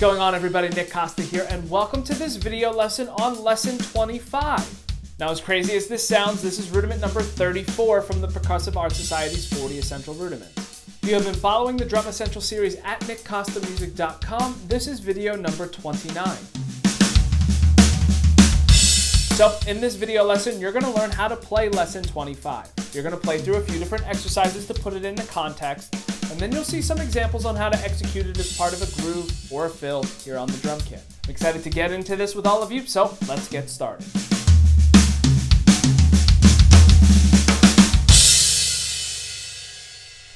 going on, everybody? Nick Costa here, and welcome to this video lesson on lesson 25. Now, as crazy as this sounds, this is rudiment number 34 from the Percussive Arts Society's 40 Essential Rudiments. If you have been following the Drum Essential series at nickcostamusic.com, this is video number 29. So, in this video lesson, you're going to learn how to play lesson 25. You're going to play through a few different exercises to put it into context, and then you'll see some examples on how to execute it as part of a groove or a fill here on the drum kit. I'm excited to get into this with all of you, so let's get started.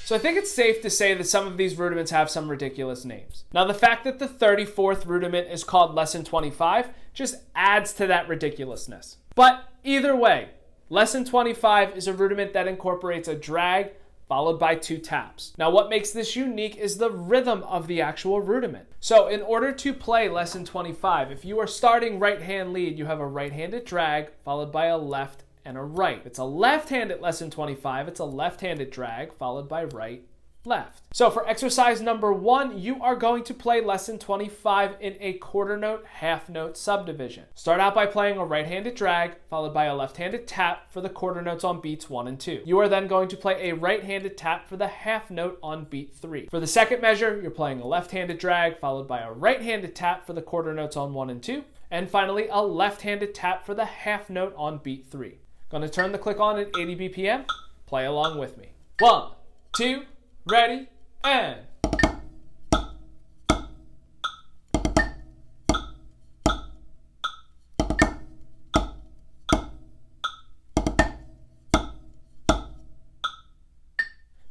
So I think it's safe to say that some of these rudiments have some ridiculous names. Now, the fact that the 34th rudiment is called lesson 25 just adds to that ridiculousness. But either way, lesson 25 is a rudiment that incorporates a drag followed by 2 taps. Now, what makes this unique is the rhythm of the actual rudiment. So in order to play lesson 25, if you are starting right hand lead, you have a right-handed drag followed by a left and a right. If it's a left-handed lesson 25, it's a left-handed drag followed by right, left. So for exercise number 1, you are going to play lesson 25 in a quarter note, half note subdivision. Start out by playing a right-handed drag followed by a left-handed tap for the quarter notes on beats 1 and 2. You are then going to play a right-handed tap for the half note on beat 3. For the second measure, you're playing a left-handed drag followed by a right-handed tap for the quarter notes on 1 and 2. And finally, a left-handed tap for the half note on beat 3. Going to turn the click on at 80 BPM. Play along with me. 1, 2, ready, and.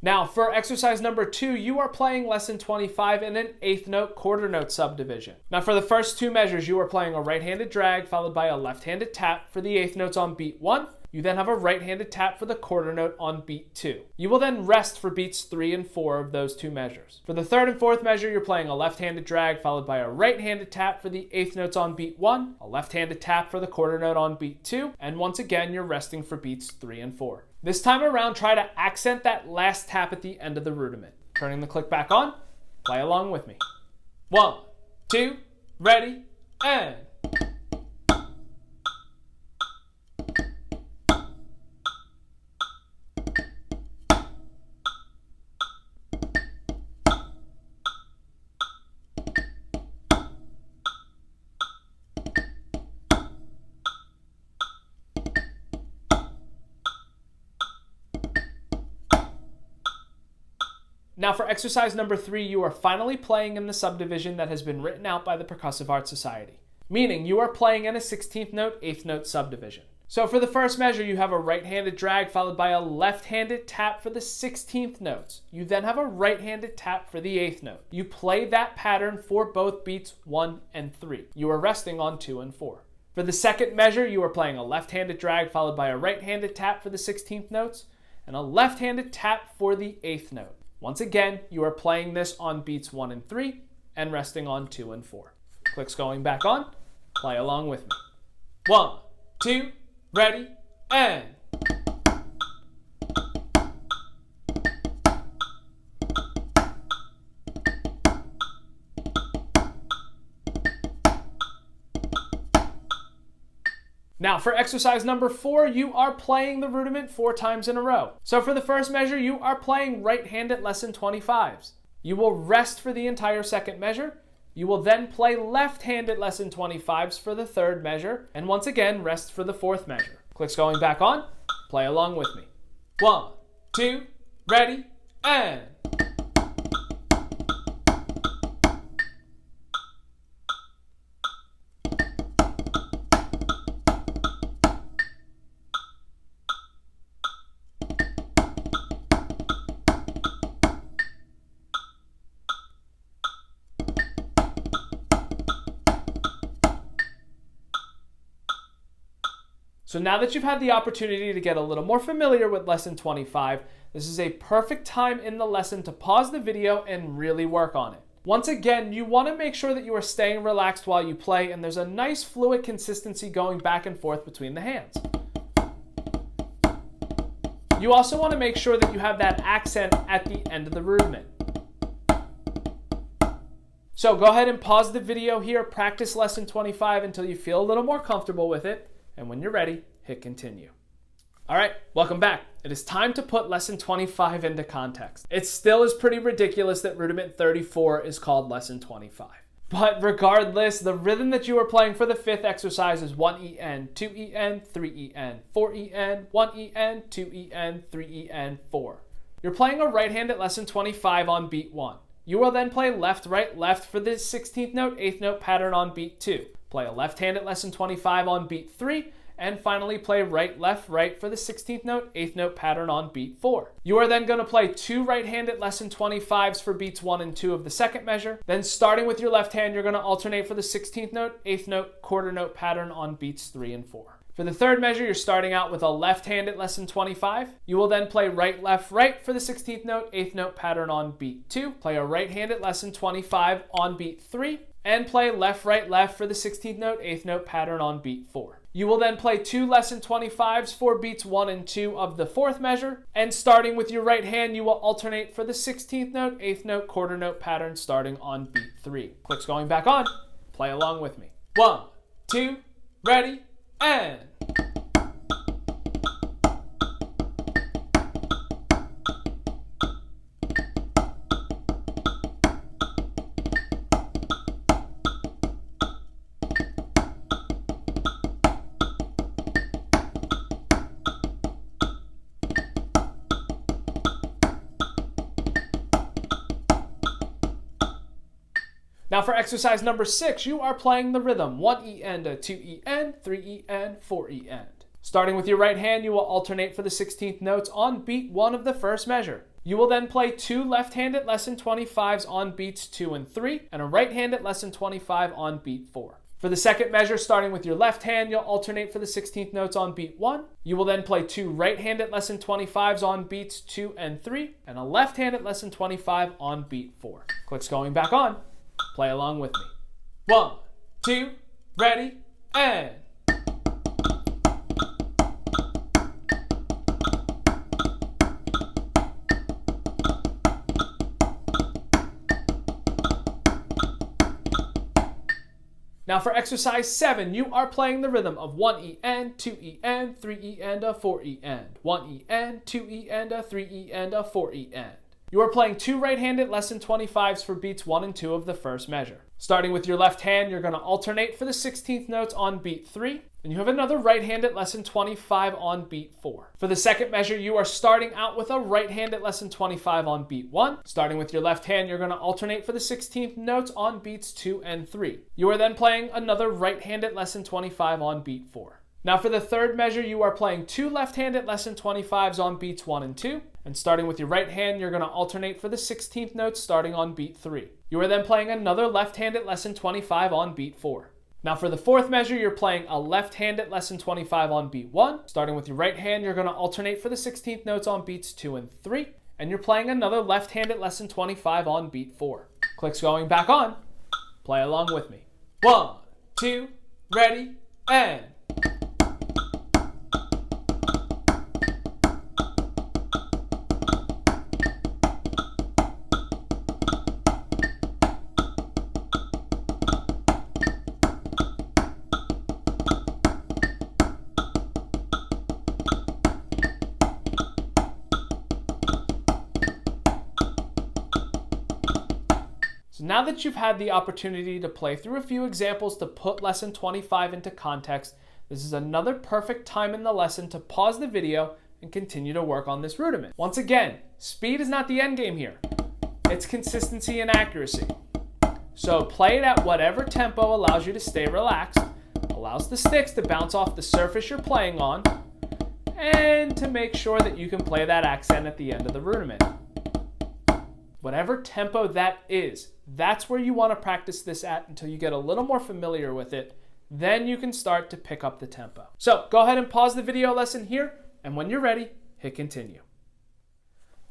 Now, for exercise number 2, you are playing lesson 25 in an eighth note, quarter note subdivision. Now, for the first 2 measures, you are playing a right-handed drag followed by a left-handed tap for the eighth notes on beat 1. You then have a right-handed tap for the quarter note on beat 2. You will then rest for beats 3 and 4 of those 2 measures. For the third and fourth measure, you're playing a left-handed drag followed by a right-handed tap for the eighth notes on beat 1, a left-handed tap for the quarter note on beat 2, and once again, you're resting for beats 3 and 4. This time around, try to accent that last tap at the end of the rudiment. Turning the click back on, play along with me. 1, 2, ready, and. Now for exercise number 3, you are finally playing in the subdivision that has been written out by the Percussive Arts Society, meaning you are playing in a 16th note, 8th note subdivision. So for the first measure, you have a right-handed drag followed by a left-handed tap for the 16th notes. You then have a right-handed tap for the 8th note. You play that pattern for both beats 1 and 3. You are resting on 2 and 4. For the second measure, you are playing a left-handed drag followed by a right-handed tap for the 16th notes and a left-handed tap for the 8th note. Once again, you are playing this on beats 1 and 3 and resting on 2 and 4. Clicks going back on. Play along with me. 1, 2, ready, and. Now, for exercise number 4, you are playing the rudiment 4 times in a row. So for the first measure, you are playing right-handed lesson 25s. You will rest for the entire second measure. You will then play left-handed lesson 25s for the third measure, and once again, rest for the fourth measure. Clicks going back on. Play along with me. 1, 2, ready, and. So now that you've had the opportunity to get a little more familiar with lesson 25, this is a perfect time in the lesson to pause the video and really work on it. Once again, you want to make sure that you are staying relaxed while you play and there's a nice fluid consistency going back and forth between the hands. You also want to make sure that you have that accent at the end of the rudiment. So go ahead and pause the video here, practice lesson 25 until you feel a little more comfortable with it, and when you're ready, hit continue. All right, welcome back. It is time to put lesson 25 into context. It still is pretty ridiculous that rudiment 34 is called lesson 25. But regardless, the rhythm that you are playing for the fifth exercise is 1EN, 2EN, 3EN, 4EN, 1EN, 2EN, 3EN, 4. You're playing a right hand at lesson 25 on beat 1. You will then play left, right, left for the 16th note, 8th note pattern on beat 2. Play a left hand at lesson 25 on beat 3, and finally play right, left, right for the 16th note, 8th note pattern on beat 4. You are then going to play 2 right-handed lesson 25s for beats 1 and 2 of the second measure. Then starting with your left hand, you're going to alternate for the 16th note, 8th note, quarter note pattern on beats 3 and 4. For the third measure, you're starting out with a left hand at lesson 25. You will then play right, left, right for the 16th note, 8th note pattern on beat 2. Play a right hand at lesson 25 on beat 3. And play left, right, left for the 16th note, 8th note pattern on beat 4. You will then play 2 lesson 25s for beats 1 and 2 of the fourth measure. And starting with your right hand, you will alternate for the 16th note, 8th note, quarter note pattern starting on beat 3. Clicks going back on. Play along with me. 1, 2, ready, and... Now for exercise number 6, you are playing the rhythm 1EN to 2EN, 3EN, 4EN. Starting with your right hand, you will alternate for the 16th notes on beat 1 of the first measure. You will then play 2 left-handed lesson 25s on beats 2 and 3, and a right-handed lesson 25 on beat 4. For the second measure, starting with your left hand, you'll alternate for the 16th notes on beat 1. You will then play 2 right-handed lesson 25s on beats 2 and 3, and a left-handed lesson 25 on beat 4. Clicks going back on. Play along with me. 1, 2, ready, and... Now for exercise 7, you are playing the rhythm of 1EN, 2EN, 3EN, 4EN. 1EN, 2EN, 3EN, 4EN. You are playing 2 right-handed lesson 25s for beats 1 and 2 of the first measure. Starting with your left hand, you're going to alternate for the 16th notes on beat 3, and you have another right-handed lesson 25 on beat 4. For the second measure, you are starting out with a right-handed lesson 25 on beat 1. Starting with your left hand, you're going to alternate for the 16th notes on beats 2 and 3. You are then playing another right-handed lesson 25 on beat 4. Now for the third measure, you are playing 2 left-handed lesson 25s on beats 1 and 2. And starting with your right hand, you're going to alternate for the 16th notes starting on beat 3. You are then playing another left-handed lesson 25 on beat 4. Now for the fourth measure, you're playing a left-handed lesson 25 on beat 1. Starting with your right hand, you're going to alternate for the 16th notes on beats 2 and 3. And you're playing another left-handed lesson 25 on beat 4. Clicks going back on. Play along with me. 1, 2, ready, and... So now that you've had the opportunity to play through a few examples to put lesson 25 into context, this is another perfect time in the lesson to pause the video and continue to work on this rudiment. Once again, speed is not the end game here. It's consistency and accuracy. So play it at whatever tempo allows you to stay relaxed, allows the sticks to bounce off the surface you're playing on, and to make sure that you can play that accent at the end of the rudiment. Whatever tempo that is, that's where you want to practice this at until you get a little more familiar with it. Then you can start to pick up the tempo. So go ahead and pause the video lesson here, and when you're ready, hit continue.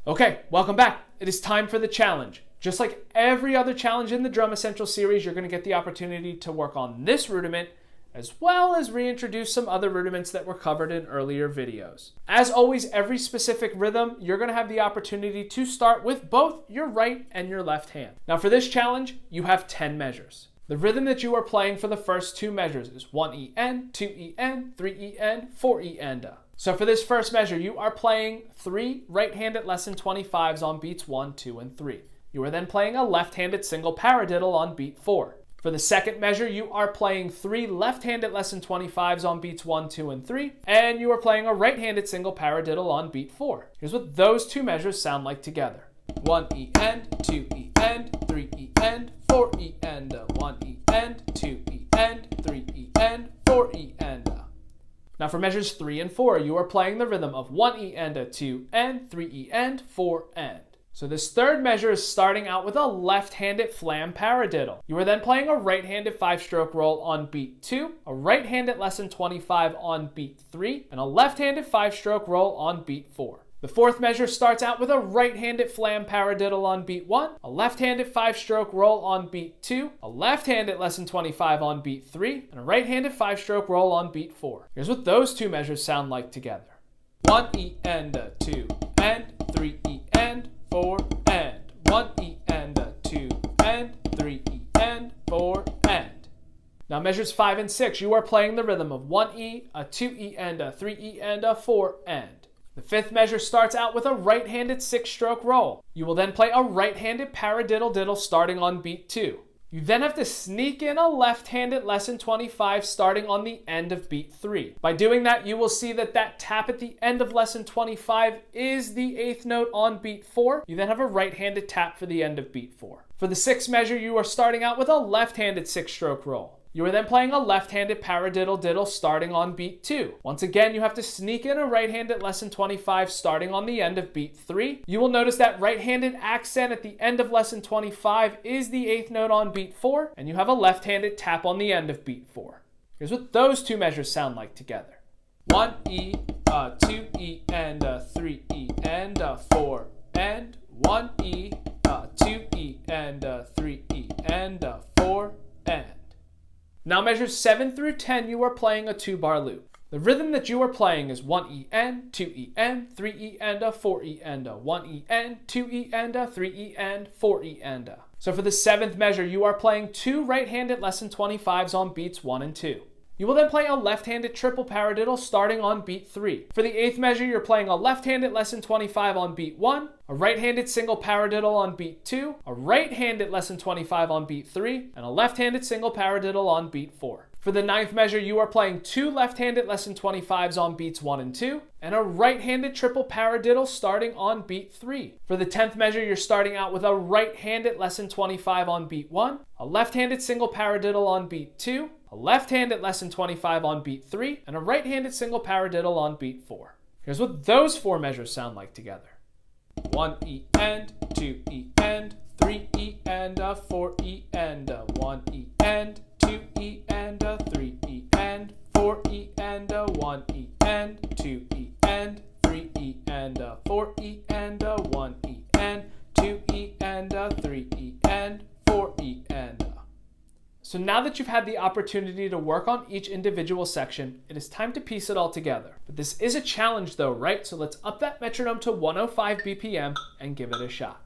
Okay, welcome back. It is time for the challenge. Just like every other challenge in the Drum Essential series, you're going to get the opportunity to work on this rudiment as well as reintroduce some other rudiments that were covered in earlier videos. As always, every specific rhythm, you're going to have the opportunity to start with both your right and your left hand. Now for this challenge, you have 10 measures. The rhythm that you are playing for the first 2 measures is 1 EN, 2 EN, 3 EN, 4 EN. So for this first measure, you are playing 3 right-handed lesson 25s on beats 1, 2, and 3. You are then playing a left-handed single paradiddle on beat 4. For the second measure, you are playing 3 left-handed lesson 25s on beats 1, 2, and 3, and you are playing a right-handed single paradiddle on beat 4. Here's what those 2 measures sound like together. 1 EN, 2 EN, 3 EN, 4 EN, 1 EN, 2 EN, 3 EN, 4 EN. Now for measures 3 and 4, you are playing the rhythm of 1 EN, 2 EN, 3 EN, 4 EN. So this third measure is starting out with a left-handed flam paradiddle. You are then playing a right-handed 5-stroke roll on beat 2, a right-handed lesson 25 on beat 3, and a left-handed 5-stroke roll on beat 4. The fourth measure starts out with a right-handed flam paradiddle on beat 1, a left-handed 5-stroke roll on beat 2, a left-handed lesson 25 on beat 3, and a right-handed 5-stroke roll on beat 4. Here's what those 2 measures sound like together. 1 EN, 2 EN, 3 EN, 4 EN, 1 EN, 2 EN, 3 EN, 4 EN. Now measures 5 and 6, you are playing the rhythm of 1 E, a 2 EN, a 3 EN, a 4 EN. The fifth measure starts out with a right-handed 6-stroke roll. You will then play a right-handed paradiddle diddle starting on beat 2. You then have to sneak in a left-handed lesson 25 starting on the end of beat 3. By doing that, you will see that that tap at the end of lesson 25 is the 8th note on beat 4. You then have a right-handed tap for the end of beat 4. For the sixth measure, you are starting out with a left-handed 6-stroke roll. You are then playing a left-handed paradiddle diddle starting on beat 2. Once again, you have to sneak in a right-handed lesson 25 starting on the end of beat 3. You will notice that right-handed accent at the end of lesson 25 is the 8th note on beat 4, and you have a left-handed tap on the end of beat 4. Here's what those 2 measures sound like together. 1 E, 2 E, and 3 E, and 4, and 1 E, 2 E, and 3 E, and 4, and. Now measures 7 through 10, you are playing a 2-bar loop. The rhythm that you are playing is 1 EN, 2 EN, 3 EN, 4 EN, 1 EN, 2 EN, 3 EN, 4 EN. So for the 7th measure, you are playing 2 right-handed lesson 25s on beats 1 and 2. You will then play a left-handed triple paradiddle starting on beat 3. For the 8th measure, you're playing a left-handed lesson 25 on beat 1, a right-handed single paradiddle on beat 2, a right-handed lesson 25 on beat 3, and a left-handed single paradiddle on beat 4. For the 9th measure, you are playing 2 left-handed lesson 25s on beats 1 and 2, and a right-handed triple paradiddle starting on beat 3. For the 10th measure, you're starting out with a right-handed lesson 25 on beat 1, a left-handed single paradiddle on beat 2, a left-handed lesson 25 on beat 3, and a right-handed single paradiddle on beat 4. Here's what those 4 measures sound like together. 1 EN, 2 EN, 3 EN, 4 EN, 1 EN, 2 EN, 3 EN, 4 EN, 1 EN, 2 EN, 3 EN, 4 EN, 1 EN, 2 EN, 3 EN, 4 EN. So now that you've had the opportunity to work on each individual section, it is time to piece it all together. But this is a challenge though, right? So let's up that metronome to 105 BPM and give it a shot.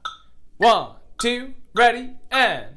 1, 2, ready, and...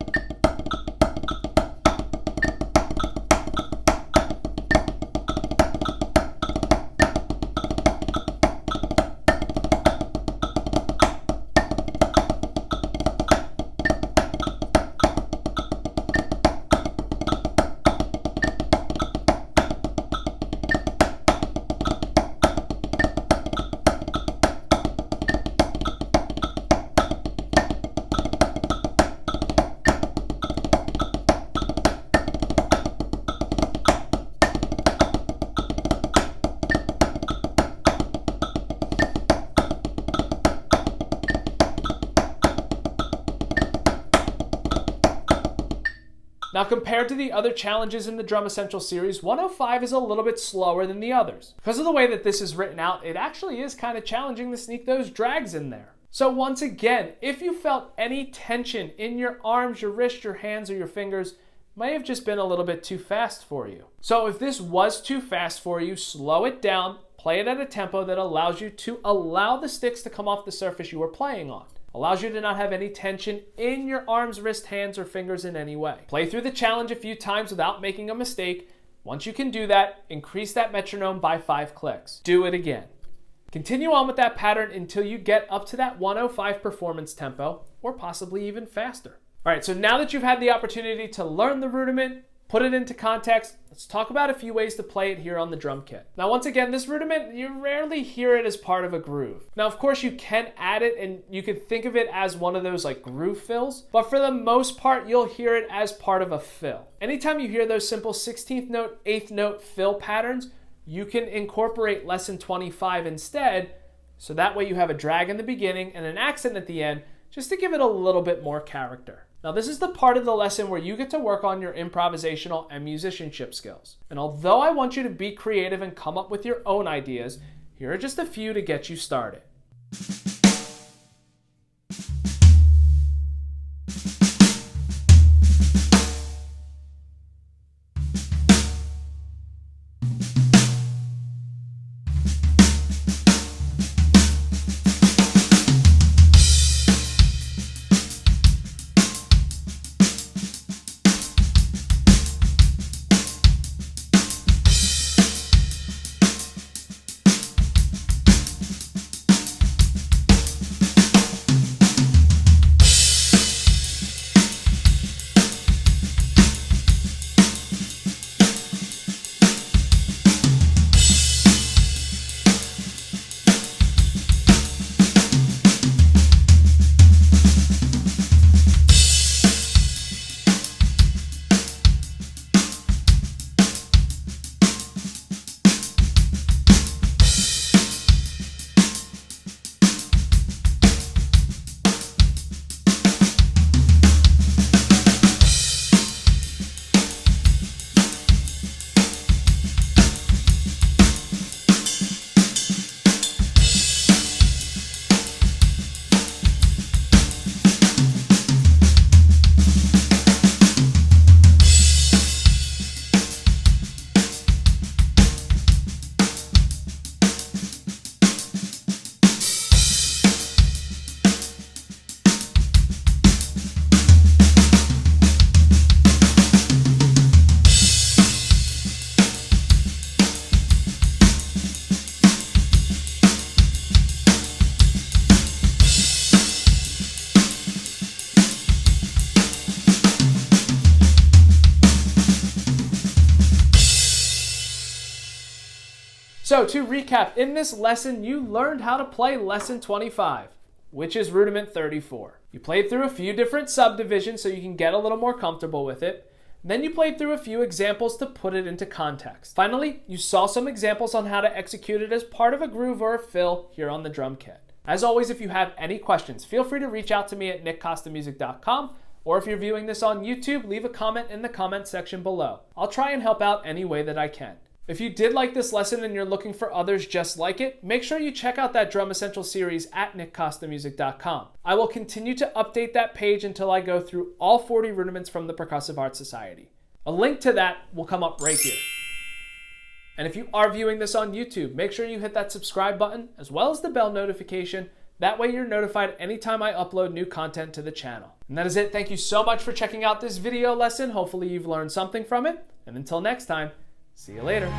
Now compared to the other challenges in the Drum Essential series, 105 is a little bit slower than the others. Because of the way that this is written out, it actually is kind of challenging to sneak those drags in there. So once again, if you felt any tension in your arms, your wrists, your hands, or your fingers, may have just been a little bit too fast for you. So if this was too fast for you, slow it down, play it at a tempo that allows you to allow the sticks to come off the surface you are playing on. Allows you to not have any tension in your arms, wrist, hands, or fingers in any way. Play through the challenge a few times without making a mistake. Once you can do that, increase that metronome by 5 clicks. Do it again. Continue on with that pattern until you get up to that 105 performance tempo, or possibly even faster. All right, so now that you've had the opportunity to learn the rudiment, put it into context, let's talk about a few ways to play it here on the drum kit. Now, once again, this rudiment, you rarely hear it as part of a groove. Now, of course, you can add it and you could think of it as one of those like groove fills, but for the most part, you'll hear it as part of a fill. Anytime you hear those simple 16th note, 8th note fill patterns, you can incorporate lesson 25 instead, so that way you have a drag in the beginning and an accent at the end, just to give it a little bit more character. Now, this is the part of the lesson where you get to work on your improvisational and musicianship skills. And although I want you to be creative and come up with your own ideas, here are just a few to get you started. So to recap, in this lesson, you learned how to play lesson 25, which is rudiment 34. You played through a few different subdivisions so you can get a little more comfortable with it. Then you played through a few examples to put it into context. Finally, you saw some examples on how to execute it as part of a groove or a fill here on the drum kit. As always, if you have any questions, feel free to reach out to me at nickcostamusic.com, or if you're viewing this on YouTube, leave a comment in the comment section below. I'll try and help out any way that I can. If you did like this lesson and you're looking for others just like it, make sure you check out that Drum Essential series at nickcostamusic.com. I will continue to update that page until I go through all 40 rudiments from the Percussive Arts Society. A link to that will come up right here. And if you are viewing this on YouTube, make sure you hit that subscribe button as well as the bell notification. That way you're notified anytime I upload new content to the channel. And that is it. Thank you so much for checking out this video lesson. Hopefully you've learned something from it. And until next time, see you later.